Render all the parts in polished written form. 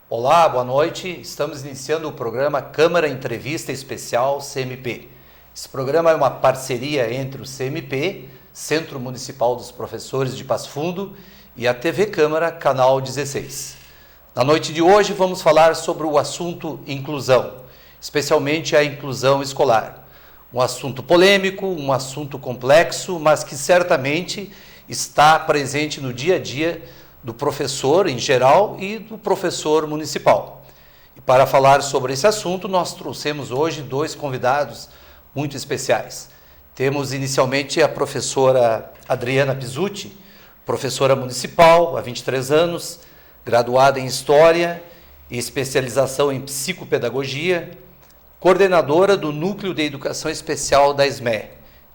Olá, boa noite. Estamos iniciando o programa Câmara Entrevista Especial CMP. Esse programa é uma parceria entre o CMP, Centro Municipal dos Professores de Passo Fundo, e a TV Câmara, Canal 16. Na noite de hoje vamos falar sobre o assunto inclusão, especialmente a inclusão escolar. Um assunto polêmico, um assunto complexo, mas que certamente está presente no dia a dia do professor em geral e do professor municipal. E para falar sobre esse assunto, nós trouxemos hoje dois convidados muito especiais. Temos inicialmente a professora Adriana Pizzuti, professora municipal há 23 anos, graduada em História e especialização em Psicopedagogia, coordenadora do Núcleo de Educação Especial da SME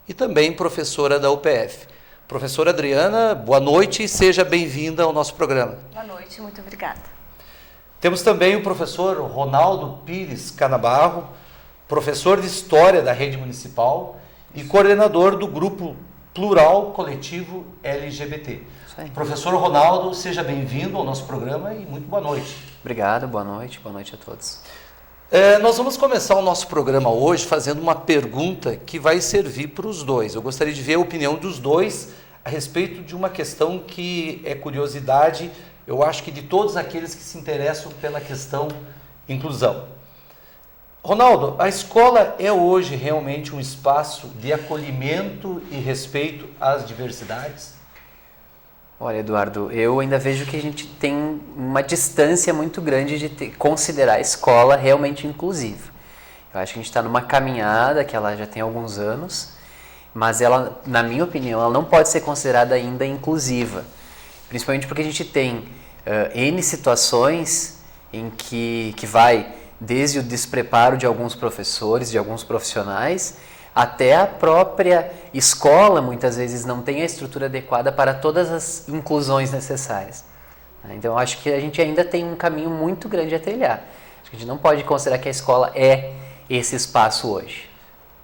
e também professora da UPF. Professora Adriana, boa noite e seja bem-vinda ao nosso programa. Boa noite, muito obrigada. Temos também o professor Ronaldo Pires Canabarro, professor de História da Rede Municipal e coordenador do Grupo Plural Coletivo LGBT. Professor Ronaldo, seja bem-vindo ao nosso programa e muito boa noite. Obrigado, boa noite a todos. Nós vamos começar o nosso programa hoje fazendo uma pergunta que vai servir para os dois. Eu gostaria de ver a opinião dos dois a respeito de uma questão que é curiosidade, eu acho que de todos aqueles que se interessam pela questão inclusão. Ronaldo, a escola é hoje realmente um espaço de acolhimento e respeito às diversidades? Olha, Eduardo, eu ainda vejo que a gente tem uma distância muito grande de considerar a escola realmente inclusiva. Eu acho que a gente está numa caminhada que ela já tem alguns anos, mas ela, na minha opinião, ela não pode ser considerada ainda inclusiva. Principalmente porque a gente tem N situações em que vai desde o despreparo de alguns professores, de alguns profissionais, até a própria escola muitas vezes não tem a estrutura adequada para todas as inclusões necessárias. Então eu acho que a gente ainda tem um caminho muito grande a trilhar. Acho que a gente não pode considerar que a escola é esse espaço hoje.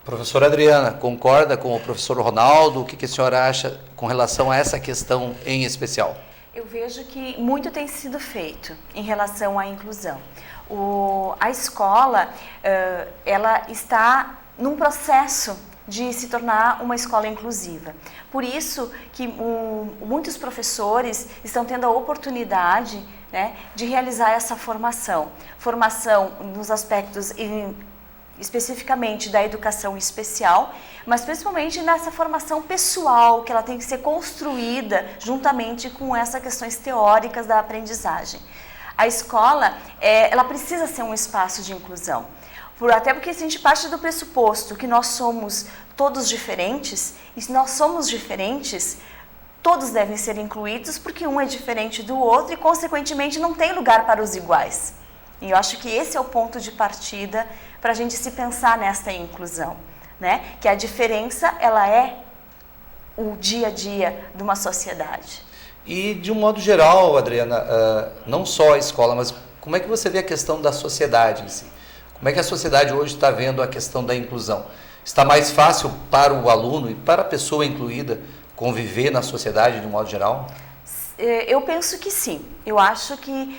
Professora Adriana, concorda com o professor Ronaldo? O que a senhora acha com relação a essa questão em especial? Eu vejo que muito tem sido feito em relação à inclusão. A escola, ela está num processo de se tornar uma escola inclusiva. Por isso que muitos professores estão tendo a oportunidade, né, de realizar essa formação. Formação nos aspectos especificamente da educação especial, mas principalmente nessa formação pessoal, que ela tem que ser construída juntamente com essas questões teóricas da aprendizagem. A escola, ela precisa ser um espaço de inclusão. Até porque se a gente parte do pressuposto que nós somos todos diferentes, e se nós somos diferentes, todos devem ser incluídos, porque um é diferente do outro e, consequentemente, não tem lugar para os iguais. E eu acho que esse é o ponto de partida para a gente se pensar nesta inclusão, né? Que a diferença, ela é o dia a dia de uma sociedade. E, de um modo geral, Adriana, não só a escola, mas como é que você vê a questão da sociedade em si? Como é que a sociedade hoje está vendo a questão da inclusão? Está mais fácil para o aluno e para a pessoa incluída conviver na sociedade de um modo geral? Eu penso que sim. Eu acho que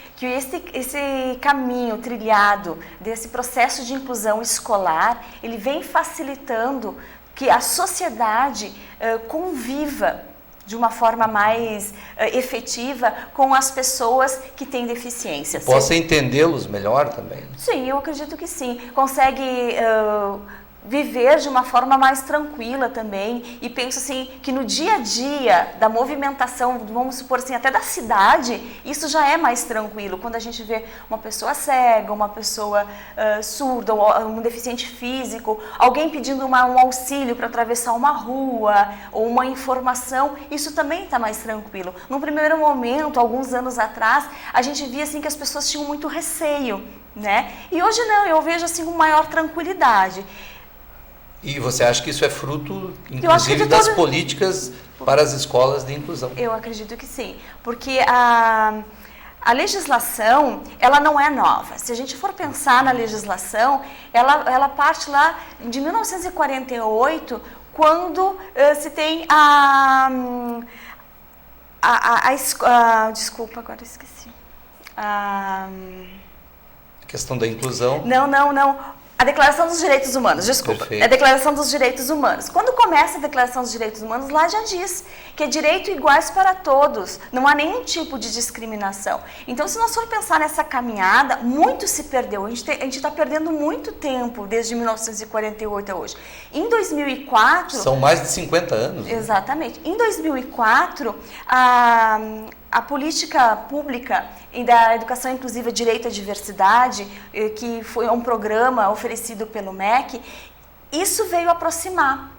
esse caminho trilhado desse processo de inclusão escolar, ele vem facilitando que a sociedade conviva de uma forma mais efetiva com as pessoas que têm deficiências. Possa entendê-los melhor também? Sim, eu acredito que sim. Consegue viver de uma forma mais tranquila também, e penso assim que no dia a dia da movimentação, vamos supor assim, até da cidade, isso já é mais tranquilo, quando a gente vê uma pessoa cega, uma pessoa surda, um deficiente físico, alguém pedindo um auxílio para atravessar uma rua, ou uma informação, isso também está mais tranquilo. Num primeiro momento, alguns anos atrás, a gente via assim que as pessoas tinham muito receio, né? E hoje não, eu vejo assim com maior tranquilidade. E você acha que isso é fruto, inclusive, das políticas para as escolas de inclusão? Eu acredito que sim, porque a legislação, ela não é nova. Se a gente for pensar na legislação, ela parte lá de 1948, quando se tem desculpa, agora esqueci. A questão da inclusão? Não. A Declaração dos Direitos Humanos, desculpa. Perfeito. É a Declaração dos Direitos Humanos. Quando começa a Declaração dos Direitos Humanos, lá já diz que é direito iguais para todos. Não há nenhum tipo de discriminação. Então, se nós for pensar nessa caminhada, muito se perdeu. A gente está perdendo muito tempo desde 1948 a hoje. Em 2004... São mais de 50 anos. Né? Exatamente. Em 2004, a política pública e da educação inclusiva Direito à Diversidade, que foi um programa oferecido pelo MEC, isso veio aproximar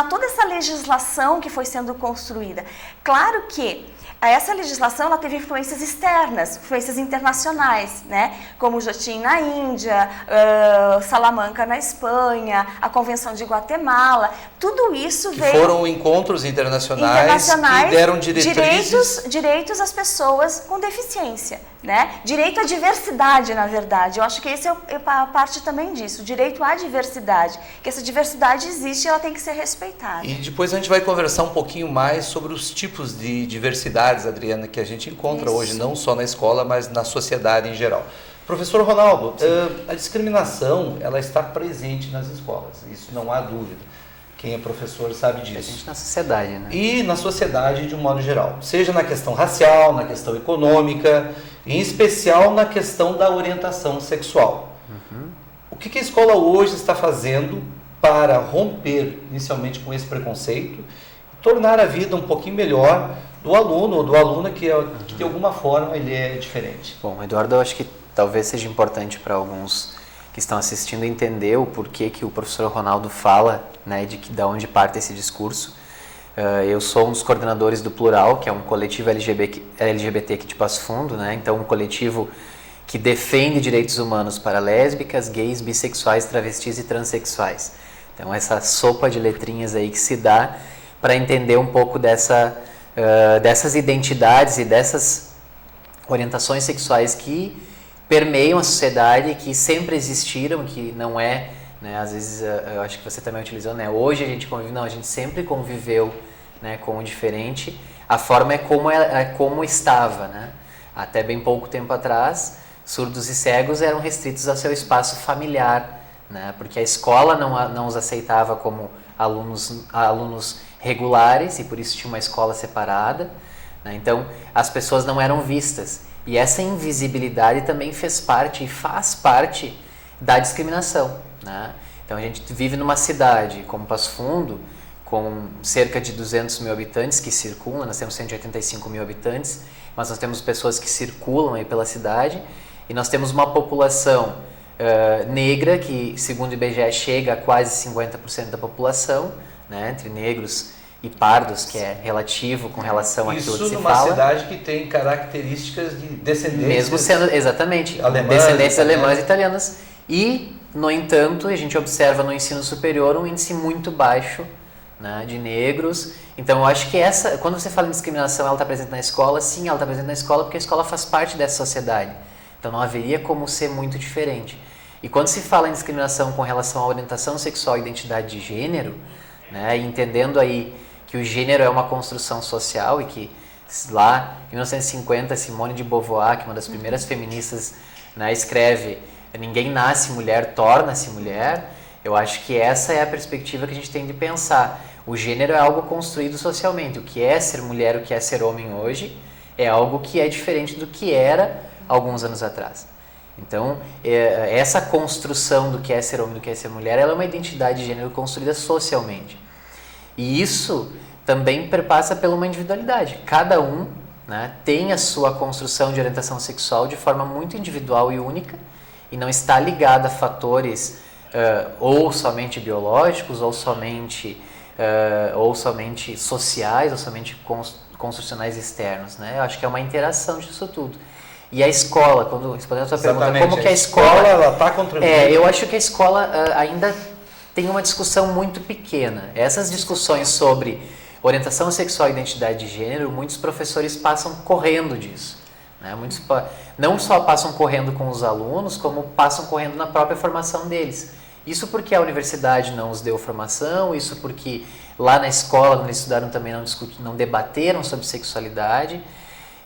toda essa legislação que foi sendo construída. Claro que essa legislação ela teve influências externas, influências internacionais, né? Como o Jotim na Índia, Salamanca na Espanha, a Convenção de Guatemala, tudo isso que veio... foram encontros internacionais que deram diretrizes... Direitos às pessoas com deficiência, né? Direito à diversidade, na verdade. Eu acho que esse é a parte também disso, o direito à diversidade, que essa diversidade existe e ela tem que ser respeitada. E depois a gente vai conversar um pouquinho mais sobre os tipos de diversidade, Adriana, que a gente encontra hoje, não só na escola, mas na sociedade em geral. Professor Ronaldo, a discriminação ela está presente nas escolas, isso não há dúvida. Quem é professor sabe disso. Presente na sociedade, né? E na sociedade de um modo geral, seja na questão racial, na questão econômica, em especial na questão da orientação sexual. O que a escola hoje está fazendo para romper inicialmente com esse preconceito, tornar a vida um pouquinho melhor do aluno ou do aluna que de alguma forma ele é diferente? Bom, Eduardo, eu acho que talvez seja importante para alguns que estão assistindo entender o porquê que o professor Ronaldo fala, né, de onde parte esse discurso. Eu sou um dos coordenadores do Plural, que é um coletivo LGBT aqui de Passo Fundo, né, então um coletivo que defende direitos humanos para lésbicas, gays, bissexuais, travestis e transexuais. Então essa sopa de letrinhas aí que se dá para entender um pouco dessas identidades e dessas orientações sexuais que permeiam a sociedade, que sempre existiram, que não é, né, às vezes eu acho que você também utilizou, né, hoje a gente convive, não, a gente sempre conviveu, né, com o diferente, a forma é como estava, né, até bem pouco tempo atrás, surdos e cegos eram restritos ao seu espaço familiar, né, porque a escola não os aceitava como alunos regulares e por isso tinha uma escola separada, né? Então as pessoas não eram vistas e essa invisibilidade também fez parte e faz parte da discriminação, né? Então a gente vive numa cidade como Passo Fundo com cerca de 200 mil habitantes que circulam, nós temos 185 mil habitantes, mas nós temos pessoas que circulam aí pela cidade e nós temos uma população negra que segundo o IBGE chega a quase 50% da população, né, entre negros e pardos, que é relativo com relação àquilo que se fala. Isso numa cidade que tem características de descendências... Mesmo sendo, exatamente, alemãs, descendências alemãs e italianas. E, no entanto, a gente observa no ensino superior um índice muito baixo, né, de negros. Então, eu acho que quando você fala em discriminação, ela está presente na escola, sim, ela está presente na escola porque a escola faz parte dessa sociedade. Então, não haveria como ser muito diferente. E quando se fala em discriminação com relação à orientação sexual e identidade de gênero, né, entendendo aí que o gênero é uma construção social e que lá em 1950 Simone de Beauvoir, que é uma das primeiras feministas, né, escreve ninguém nasce mulher, torna-se mulher, eu acho que essa é a perspectiva que a gente tem de pensar. O gênero é algo construído socialmente, o que é ser mulher, o que é ser homem hoje é algo que é diferente do que era alguns anos atrás. Então, essa construção do que é ser homem e do que é ser mulher, ela é uma identidade de gênero construída socialmente. E isso também perpassa por uma individualidade. Cada um, né, tem a sua construção de orientação sexual de forma muito individual e única e não está ligada a fatores ou somente biológicos, ou somente sociais, ou somente construcionais externos, né? Eu acho que é uma interação disso tudo. E a escola, respondendo a sua pergunta, como que a escola ela está contribuindo? Eu acho que a escola ainda tem uma discussão muito pequena. Essas discussões sobre orientação sexual e identidade de gênero, muitos professores passam correndo disso, né? Muitos não só passam correndo com os alunos, como passam correndo na própria formação deles. Isso porque a universidade não os deu formação, isso porque lá na escola, quando eles estudaram, também não debateram sobre sexualidade.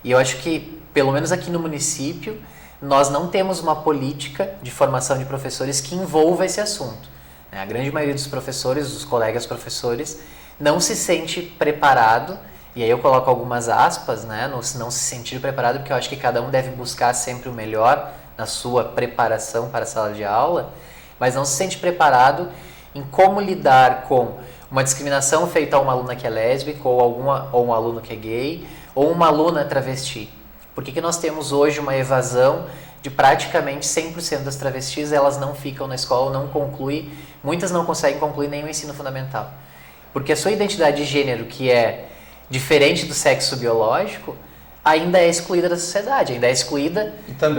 E eu acho que, pelo menos aqui no município, nós não temos uma política de formação de professores que envolva esse assunto. A grande maioria dos professores, dos colegas professores, não se sente preparado, e aí eu coloco algumas aspas, né, no não se sentir preparado, porque eu acho que cada um deve buscar sempre o melhor na sua preparação para a sala de aula, mas não se sente preparado em como lidar com uma discriminação feita a uma aluna que é lésbica, ou um aluno que é gay, ou uma aluna travesti. Por que nós temos hoje uma evasão de praticamente 100% das travestis, elas não ficam na escola, não concluem, muitas não conseguem concluir nem o ensino fundamental. Porque a sua identidade de gênero, que é diferente do sexo biológico, ainda é excluída da sociedade, ainda é excluída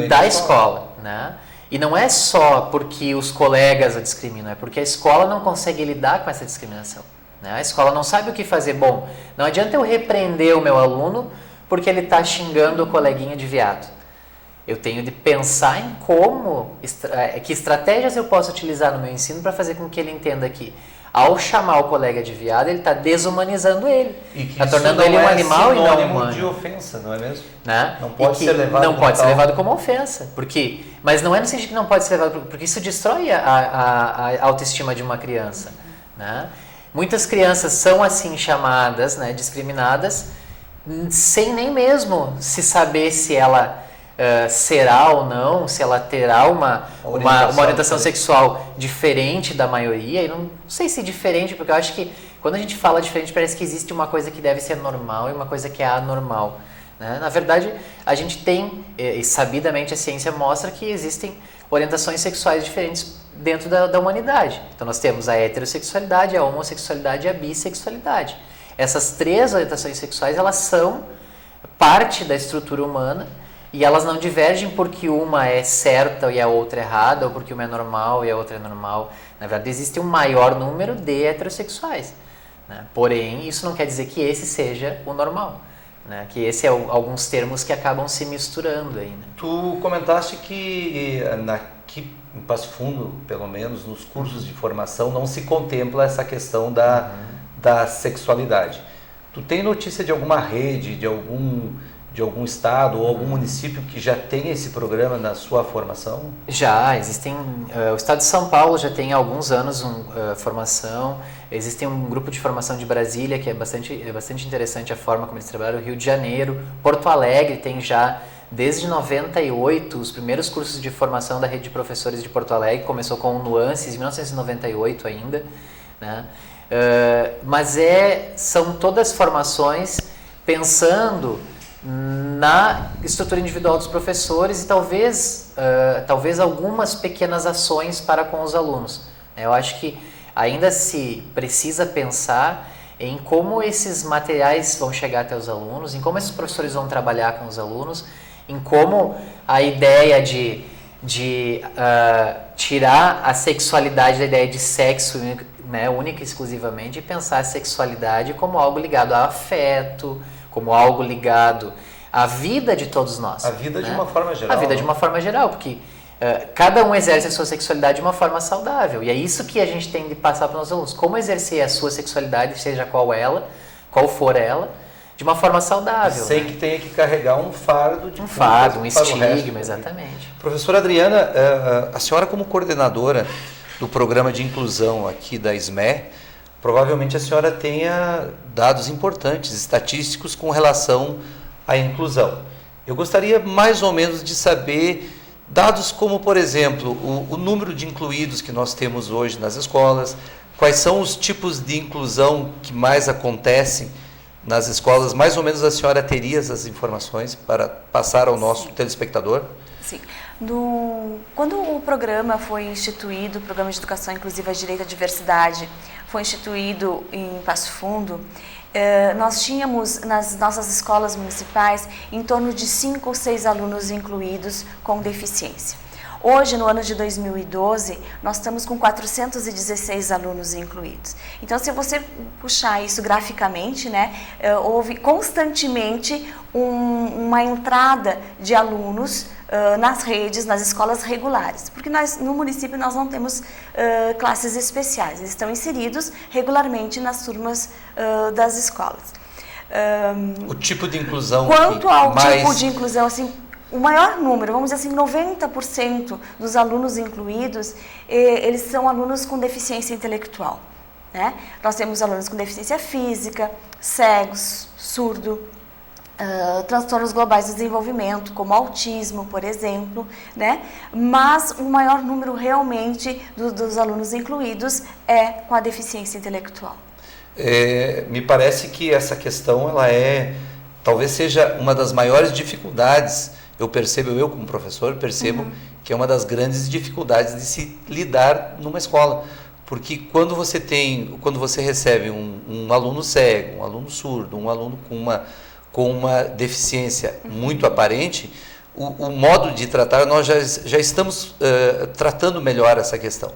da escola, né? E não é só porque os colegas a discriminam, é porque a escola não consegue lidar com essa discriminação, né? A escola não sabe o que fazer. Bom, não adianta eu repreender o meu aluno porque ele está xingando o coleguinha de viado. Eu tenho de pensar em que estratégias eu posso utilizar no meu ensino para fazer com que ele entenda que, ao chamar o colega de viado, ele está desumanizando ele. Está tornando ele um animal e não humano. De ofensa, não é mesmo? Né? Não pode ser levado não pode ser levado como ofensa. Mas não é no sentido que não pode ser levado, porque isso destrói a autoestima de uma criança. Né? Muitas crianças são assim chamadas, né, discriminadas, sem nem mesmo se saber se ela será ou não, se ela terá uma orientação sexual diferente da maioria. E não sei se diferente, porque eu acho que quando a gente fala diferente parece que existe uma coisa que deve ser normal e uma coisa que é anormal, né? Na verdade, a gente tem, e sabidamente a ciência mostra que existem orientações sexuais diferentes dentro da humanidade. Então nós temos a heterossexualidade, a homossexualidade e a bissexualidade. Essas três orientações sexuais, elas são parte da estrutura humana e elas não divergem porque uma é certa e a outra é errada, ou porque uma é normal e a outra é normal. Na verdade, existe um maior número de heterossexuais, né? Porém, isso não quer dizer que esse seja o normal, né? Que esse é alguns termos que acabam se misturando aí, né? Tu comentaste que aqui em Passo Fundo, pelo menos nos cursos de formação, não se contempla essa questão da sexualidade. Tu tem notícia de alguma rede, de algum estado ou algum município que já tem esse programa na sua formação? Já, existem. O estado de São Paulo já tem há alguns anos formação. Existe um grupo de formação de Brasília que é bastante interessante a forma como eles trabalham. O Rio de Janeiro, Porto Alegre tem já desde 98 os primeiros cursos de formação da rede de professores de Porto Alegre. Começou com Nuances em 1998 ainda, né? Mas são todas formações pensando na estrutura individual dos professores e talvez algumas pequenas ações para com os alunos. Eu acho que ainda se precisa pensar em como esses materiais vão chegar até os alunos, em como esses professores vão trabalhar com os alunos, em como a ideia de tirar a sexualidade da ideia de sexo, né, única e exclusivamente, e pensar a sexualidade como algo ligado a afeto, como algo ligado à vida de todos nós. A vida, né? De uma forma geral. A vida de uma forma geral, porque cada um exerce a sua sexualidade de uma forma saudável. E é isso que a gente tem de passar para os alunos. Como exercer a sua sexualidade, seja qual for ela, de uma forma saudável. Sem que tenha que carregar um fardo. Um estigma, exatamente. Professora Adriana, a senhora como coordenadora do programa de inclusão aqui da SME, provavelmente a senhora tenha dados importantes, estatísticos com relação à inclusão. Eu gostaria mais ou menos de saber dados como, por exemplo, o número de incluídos que nós temos hoje nas escolas, quais são os tipos de inclusão que mais acontecem nas escolas. Mais ou menos a senhora teria essas informações para passar ao nosso telespectador? Sim. Quando o programa foi instituído, o Programa de Educação Inclusiva, Direito à Diversidade, foi instituído em Passo Fundo, nós tínhamos nas nossas escolas municipais em torno de 5 ou 6 alunos incluídos com deficiência. Hoje, no ano de 2012, nós estamos com 416 alunos incluídos. Então, se você puxar isso graficamente, né, houve constantemente uma entrada de alunos nas redes, nas escolas regulares, porque no município nós não temos classes especiais, eles estão inseridos regularmente nas turmas das escolas. O tipo de inclusão. Quanto ao tipo de inclusão, assim, o maior número, vamos dizer assim, 90% dos alunos incluídos, eles são alunos com deficiência intelectual, né? Nós temos alunos com deficiência física, cegos, surdo, transtornos globais do desenvolvimento, como autismo, por exemplo, né? Mas o maior número realmente dos alunos incluídos é com a deficiência intelectual. Me parece que essa questão, talvez seja uma das maiores dificuldades, eu como professor percebo que é uma das grandes dificuldades de se lidar numa escola, porque quando você recebe um aluno cego, um aluno surdo, um aluno com uma deficiência muito aparente, o modo de tratar, nós já estamos tratando melhor essa questão.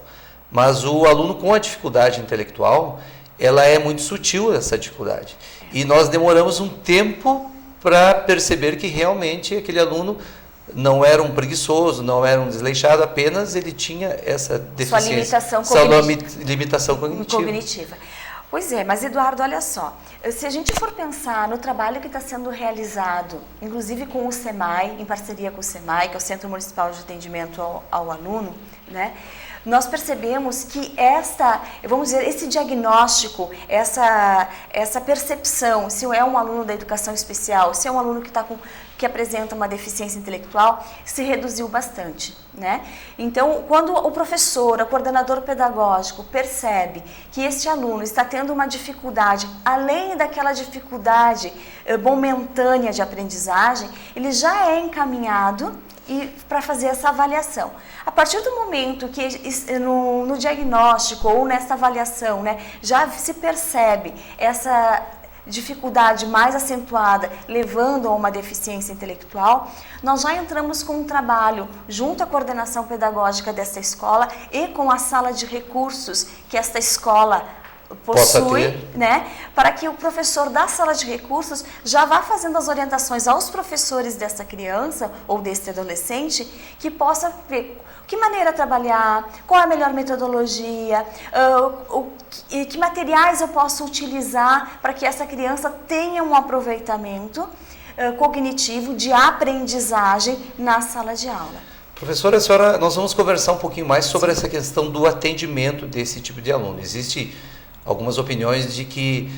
Mas o aluno com a dificuldade intelectual, ela é muito sutil, essa dificuldade. E nós demoramos um tempo para perceber que realmente aquele aluno não era um preguiçoso, não era um desleixado, apenas ele tinha essa deficiência. Sua limitação cognitiva. Pois é, mas Eduardo, olha só, se a gente for pensar no trabalho que está sendo realizado, inclusive com o SEMAI, em parceria com o SEMAI, que é o Centro Municipal de Atendimento ao Aluno, né? Nós percebemos que esse diagnóstico, essa percepção, se é um aluno da educação especial, se é um aluno que apresenta uma deficiência intelectual, se reduziu bastante, né? Então, quando o professor, o coordenador pedagógico percebe que este aluno está tendo uma dificuldade, além daquela dificuldade momentânea de aprendizagem, ele já é encaminhado para fazer essa avaliação. A partir do momento que no diagnóstico ou nessa avaliação, né, já se percebe essa dificuldade mais acentuada, levando a uma deficiência intelectual, nós já entramos com um trabalho junto à coordenação pedagógica desta escola e com a sala de recursos que esta escola possui, né, para que o professor da sala de recursos já vá fazendo as orientações aos professores dessa criança ou desse adolescente, que possa ver que maneira trabalhar, qual a melhor metodologia, que materiais eu posso utilizar para que essa criança tenha um aproveitamento cognitivo de aprendizagem na sala de aula. Professora, nós vamos conversar um pouquinho mais sobre essa questão do atendimento desse tipo de aluno. Existe algumas opiniões de que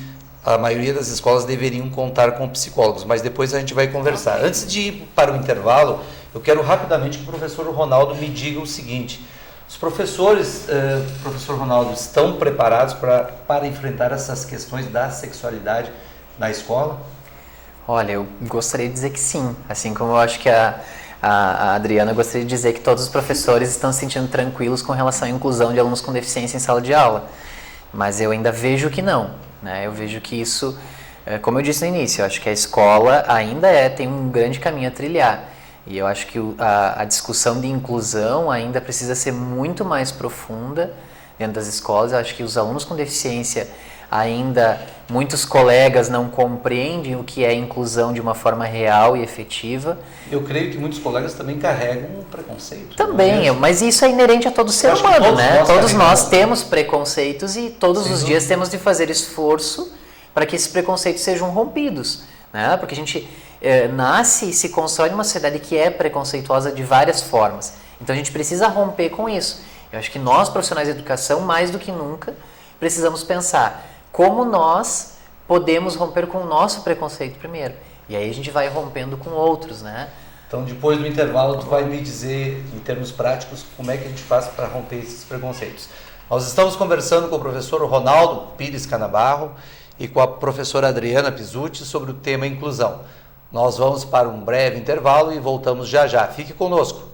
a maioria das escolas deveriam contar com psicólogos, mas depois a gente vai conversar. Okay. Antes de ir para o intervalo, eu quero rapidamente que o professor Ronaldo me diga o seguinte: os professores, professor Ronaldo, estão preparados para enfrentar essas questões da sexualidade na escola? Olha, eu gostaria de dizer que sim, assim como eu acho que a Adriana gostaria de dizer que todos os professores estão se sentindo tranquilos com relação à inclusão de alunos com deficiência em sala de aula. Mas eu ainda vejo que não, né? Eu vejo que isso, como eu disse no início, eu acho que a escola ainda tem um grande caminho a trilhar. E eu acho que a discussão de inclusão ainda precisa ser muito mais profunda dentro das escolas. Eu acho que os alunos com deficiência ainda, muitos colegas não compreendem o que é inclusão de uma forma real e efetiva. Eu creio que muitos colegas também carregam um preconceito. Também, mas isso é inerente a todo ser humano, né? Todos nós temos preconceitos e todos os dias temos de fazer esforço para que esses preconceitos sejam rompidos, né? Porque a gente nasce e se constrói numa sociedade que é preconceituosa de várias formas. Então a gente precisa romper com isso. Eu acho que nós, profissionais de educação, mais do que nunca, precisamos pensar como nós podemos romper com o nosso preconceito primeiro. E aí a gente vai rompendo com outros, né? Então, depois do intervalo, tu vai me dizer, em termos práticos, como é que a gente faz para romper esses preconceitos. Nós estamos conversando com o professor Ronaldo Pires Canabarro e com a professora Adriana Pizzuti sobre o tema inclusão. Nós vamos para um breve intervalo e voltamos já já. Fique conosco.